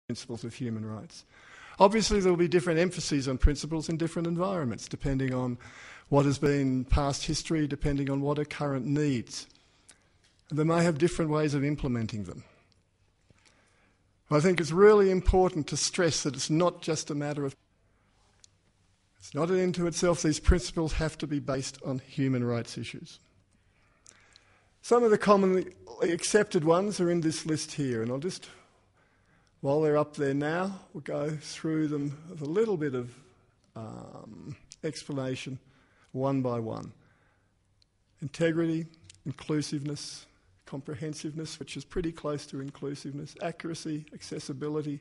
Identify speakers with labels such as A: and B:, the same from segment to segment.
A: principles of human rights. Obviously, there will be different emphases on principles in different environments, depending on what has been past history, depending on what are current needs. They may have different ways of implementing them. I think it's really important to stress that it's not just a matter of... It's not an end to itself. These principles have to be based on human rights issues. Some of the commonly accepted ones are in this list here, and I'll just, while they're up there now, we'll go through them with a little bit of explanation, one by one. Integrity, inclusiveness, comprehensiveness, which is pretty close to inclusiveness, accuracy, accessibility,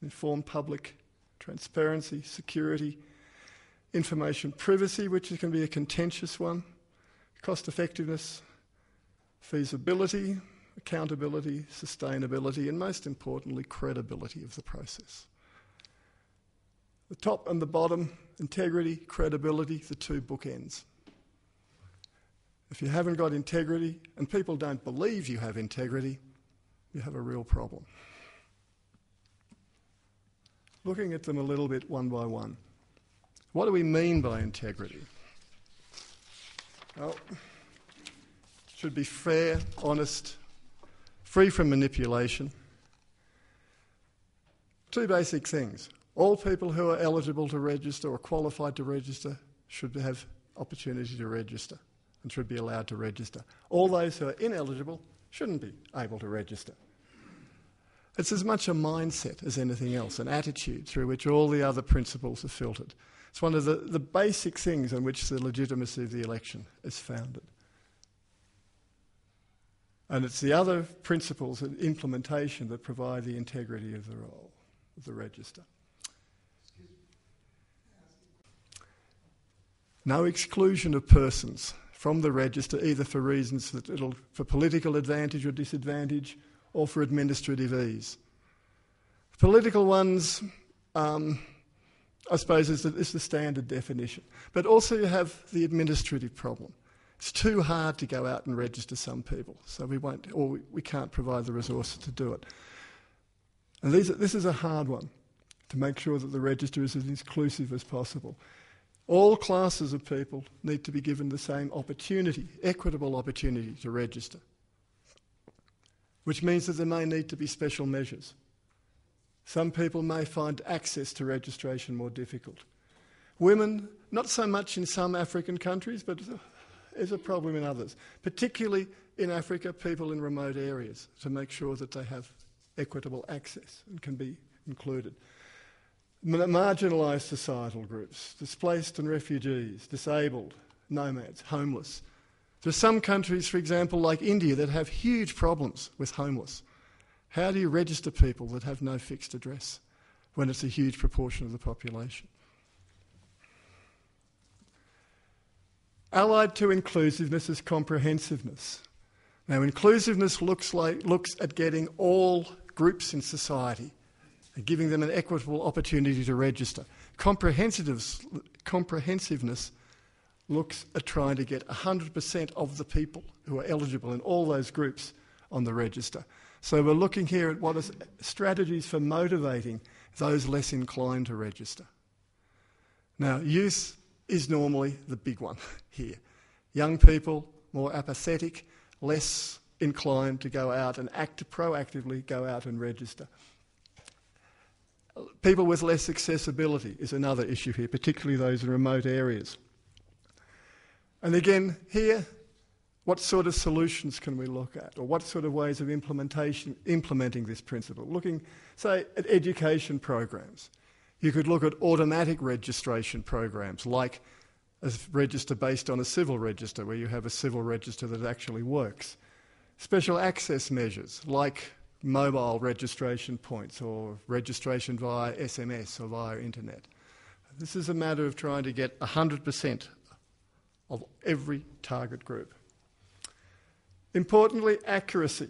A: informed public, transparency, security, information privacy, which can be a contentious one, cost effectiveness, feasibility, accountability, sustainability, and most importantly, credibility of the process. The top and the bottom, integrity, credibility, the two bookends. If you haven't got integrity, and people don't believe you have integrity, you have a real problem. Looking at them a little bit one by one. What do we mean by integrity? Well, it should be fair, honest, free from manipulation. Two basic things. All people who are eligible to register or qualified to register should have opportunity to register and should be allowed to register. All those who are ineligible shouldn't be able to register. It's as much a mindset as anything else, an attitude through which all the other principles are filtered. It's one of the basic things on which the legitimacy of the election is founded. And it's the other principles and implementation that provide the integrity of the role of the register. No exclusion of persons from the register, either for reasons for political advantage or disadvantage, or for administrative ease. Political ones, I suppose, is the standard definition. But also you have the administrative problem. It's too hard to go out and register some people, so we can't provide the resources to do it. And this is a hard one, to make sure that the register is as inclusive as possible. All classes of people need to be given the same opportunity, equitable opportunity to register, which means that there may need to be special measures. Some people may find access to registration more difficult. Women, not so much in some African countries, but is a problem in others, particularly in Africa, people in remote areas, to make sure that they have equitable access and can be included. Marginalised societal groups, displaced and refugees, disabled, nomads, homeless. There are some countries, for example, like India, that have huge problems with homeless. How do you register people that have no fixed address when it's a huge proportion of the population? Allied to inclusiveness is comprehensiveness. Now, inclusiveness looks at getting all groups in society and giving them an equitable opportunity to register. Comprehensiveness looks at trying to get 100% of the people who are eligible in all those groups on the register. So we're looking here at what are strategies for motivating those less inclined to register. Now, youth is normally the big one here. Young people, more apathetic, less inclined to go out and proactively go out and register. People with less accessibility is another issue here, particularly those in remote areas. And again, here, what sort of solutions can we look at, or what sort of ways of implementing this principle? Looking, say, at education programs. You could look at automatic registration programs, like a register based on a civil register, where you have a civil register that actually works. Special access measures, like mobile registration points or registration via SMS or via internet. This is a matter of trying to get 100% of every target group. Importantly, accuracy.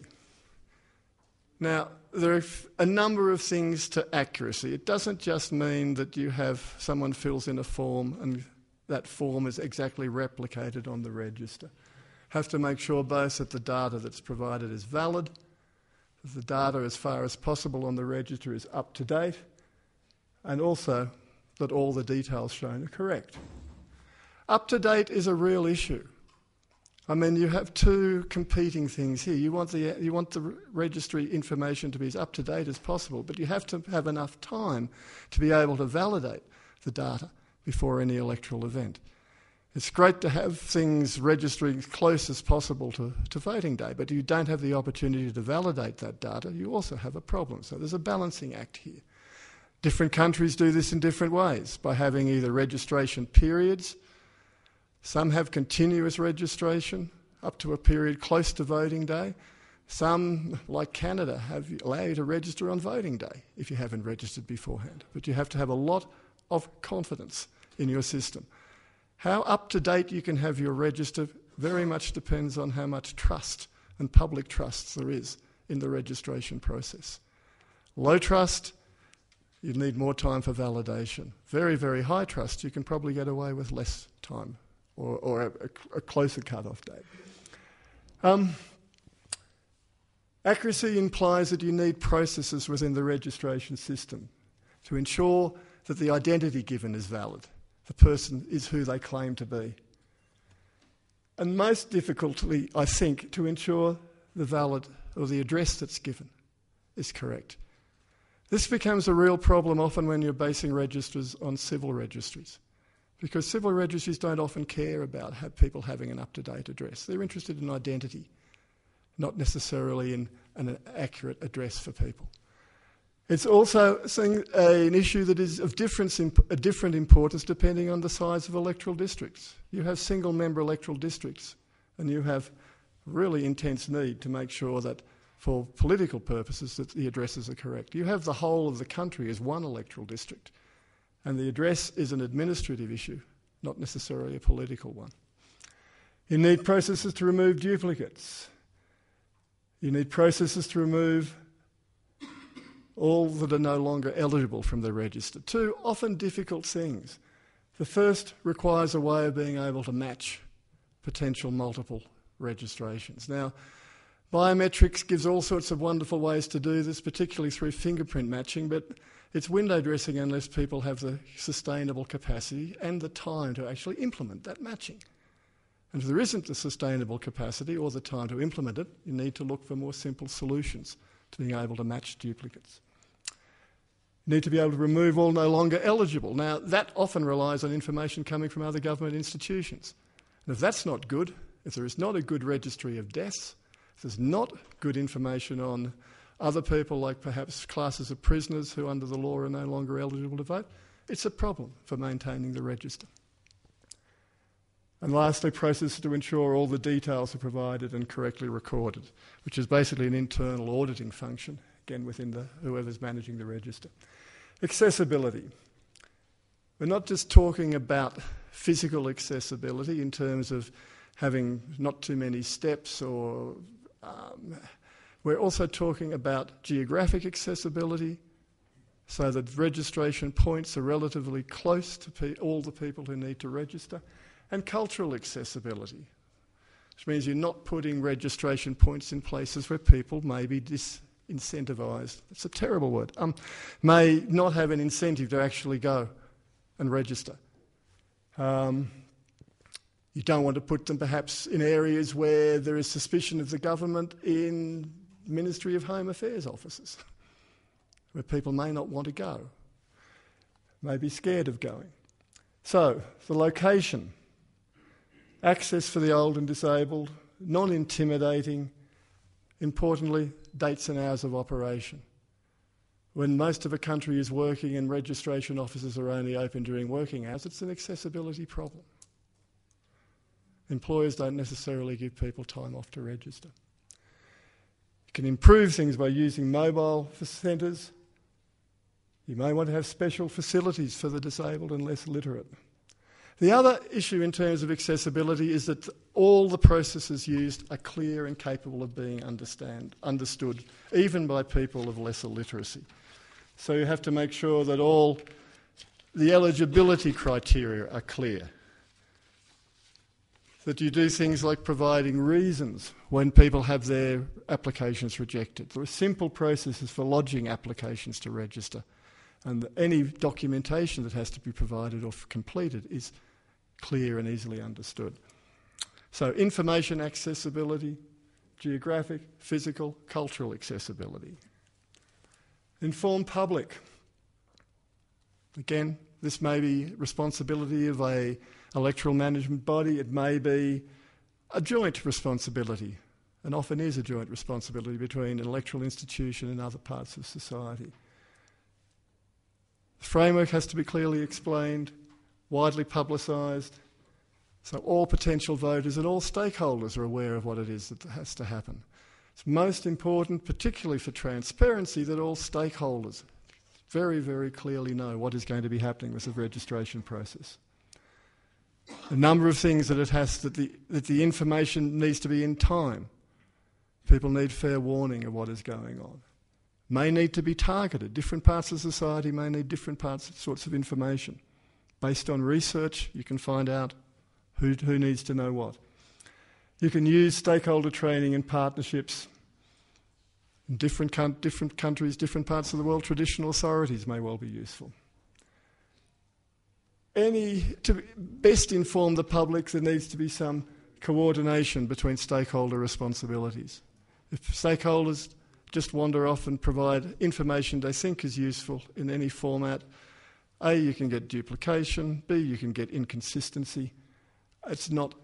A: Now, there are a number of things to accuracy. It doesn't just mean that you have someone fills in a form and that form is exactly replicated on the register. Have to make sure both that the data that's provided is valid, that the data as far as possible on the register is up to date, and also that all the details shown are correct. Up to date is a real issue. I mean, you have two competing things here. You want the registry information to be as up to date as possible, but you have to have enough time to be able to validate the data before any electoral event. It's great to have things registering as close as possible to voting day, but if you don't have the opportunity to validate that data, you also have a problem. So there's a balancing act here. Different countries do this in different ways, by having either registration periods. Some have continuous registration up to a period close to voting day. Some, like Canada, allow you to register on voting day if you haven't registered beforehand. But you have to have a lot of confidence in your system. How up to date you can have your register very much depends on how much trust and public trust there is in the registration process. Low trust, you need more time for validation. Very, very high trust, you can probably get away with less time or a closer cut-off date. Accuracy implies that you need processes within the registration system to ensure that the identity given is valid. The person is who they claim to be. And most difficultly, I think, to ensure the valid or the address that's given is correct. This becomes a real problem often when you're basing registers on civil registries, because civil registries don't often care about people having an up-to-date address. They're interested in identity, not necessarily in an accurate address for people. It's also an issue that is of different importance depending on the size of electoral districts. You have single-member electoral districts, and you have really intense need to make sure that for political purposes that the addresses are correct. You have the whole of the country as one electoral district, and the address is an administrative issue, not necessarily a political one. You need processes to remove duplicates. You need processes to remove all that are no longer eligible from the register. Two often difficult things. The first requires a way of being able to match potential multiple registrations. Now, biometrics gives all sorts of wonderful ways to do this, particularly through fingerprint matching, but it's window dressing unless people have the sustainable capacity and the time to actually implement that matching. And if there isn't the sustainable capacity or the time to implement it, you need to look for more simple solutions to being able to match duplicates. You need to be able to remove all no longer eligible. Now, that often relies on information coming from other government institutions. And if that's not good, if there is not a good registry of deaths, if there's not good information on other people, like perhaps classes of prisoners who under the law are no longer eligible to vote, it's a problem for maintaining the register. And lastly, processes to ensure all the details are provided and correctly recorded, which is basically an internal auditing function, again within whoever's managing the register. Accessibility. We're not just talking about physical accessibility in terms of having not too many steps or we're also talking about geographic accessibility, so that registration points are relatively close to all the people who need to register, and cultural accessibility, which means you're not putting registration points in places where people may be disincentivised. It's a terrible word. May not have an incentive to actually go and register. You don't want to put them perhaps in areas where there is suspicion of the government in Ministry of Home Affairs offices, where people may not want to go, may be scared of going. So, the location, access for the old and disabled, non-intimidating, importantly, dates and hours of operation. When most of a country is working and registration offices are only open during working hours, it's an accessibility problem. Employers don't necessarily give people time off to register. You can improve things by using mobile centres. You may want to have special facilities for the disabled and less literate. The other issue in terms of accessibility is that all the processes used are clear and capable of being understood, even by people of lesser literacy. So you have to make sure that all the eligibility criteria are clear. that you do things like providing reasons when people have their applications rejected. There are simple processes for lodging applications to register, and any documentation that has to be provided or completed is clear and easily understood. So information accessibility, geographic, physical, cultural accessibility. Informed public. Again, this may be responsibility of an electoral management body. It may be a joint responsibility, and often is a joint responsibility between an electoral institution and other parts of society. The framework has to be clearly explained, widely publicised, so all potential voters and all stakeholders are aware of what it is that has to happen. It's most important, particularly for transparency, that all stakeholders very, very clearly know what is going to be happening with the registration process. A number of things that the information needs to be in time. People need fair warning of what is going on. May need to be targeted. Different parts of society may need different sorts of information. Based on research, you can find out who needs to know what. You can use stakeholder training and partnerships. In different countries, different parts of the world, traditional authorities may well be useful. To best inform the public, there needs to be some coordination between stakeholder responsibilities. If stakeholders just wander off and provide information they think is useful in any format, A, you can get duplication, B, you can get inconsistency. It's not